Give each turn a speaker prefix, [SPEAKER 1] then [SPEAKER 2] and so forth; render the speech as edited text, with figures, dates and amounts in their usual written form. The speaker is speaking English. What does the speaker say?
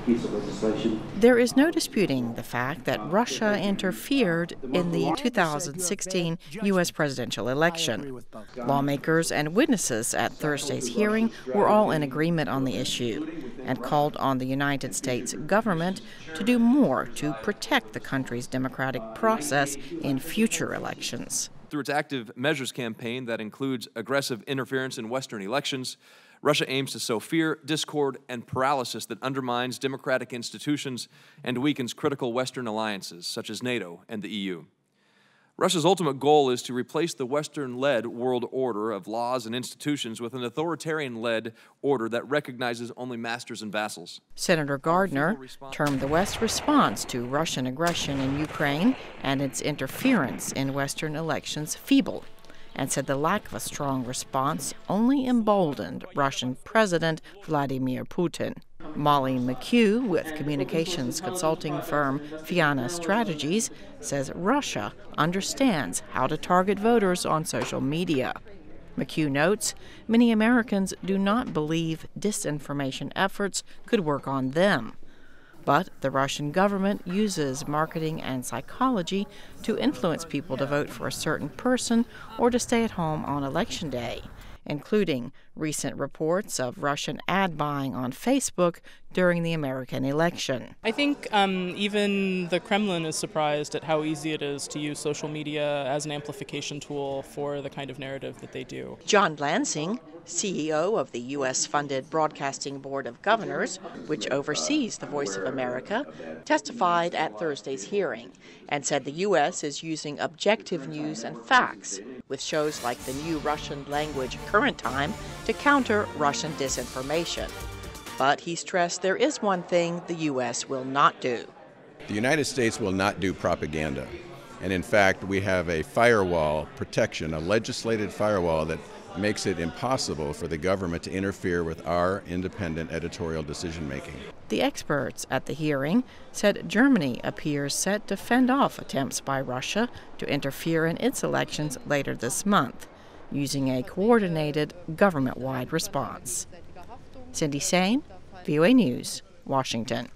[SPEAKER 1] piece of legislation.
[SPEAKER 2] There is no disputing the fact that Russia interfered in the 2016 U.S. presidential election. Lawmakers and witnesses at Thursday's hearing were all in agreement on the issue and called on the United States government to do more to protect the country's democratic process in future elections.
[SPEAKER 3] Through its active measures campaign that includes aggressive interference in Western elections, Russia aims to sow fear, discord, and paralysis that undermines democratic institutions and weakens critical Western alliances, such as NATO and the EU. Russia's ultimate goal is to replace the Western-led world order of laws and institutions with an authoritarian-led order that recognizes only masters and vassals.
[SPEAKER 2] Senator Gardner termed the West's response to Russian aggression in Ukraine and its interference in Western elections feeble, and said the lack of a strong response only emboldened Russian President Vladimir Putin. Molly McHugh, with communications consulting firm Fianna Strategies, says Russia understands how to target voters on social media. McHugh notes many Americans do not believe disinformation efforts could work on them. But the Russian government uses marketing and psychology to influence people to vote for a certain person or to stay at home on Election Day, including recent reports of Russian ad buying on Facebook during the American election.
[SPEAKER 4] I think even the Kremlin is surprised at how easy it is to use social media as an amplification tool for the kind of narrative that they do.
[SPEAKER 2] John Lansing, CEO of the U.S.-funded Broadcasting Board of Governors, which oversees the Voice of America, testified at Thursday's hearing and said the U.S. is using objective news and facts with shows like the new Russian language Current Time to counter Russian disinformation. But he stressed there is one thing the U.S. will not do.
[SPEAKER 5] The United States will not do propaganda. And in fact, we have a firewall protection, a legislated firewall that makes it impossible for the government to interfere with our independent editorial decision-making.
[SPEAKER 2] The experts at the hearing said Germany appears set to fend off attempts by Russia to interfere in its elections later this month, using a coordinated government-wide response. Cindy Sain, VOA News, Washington.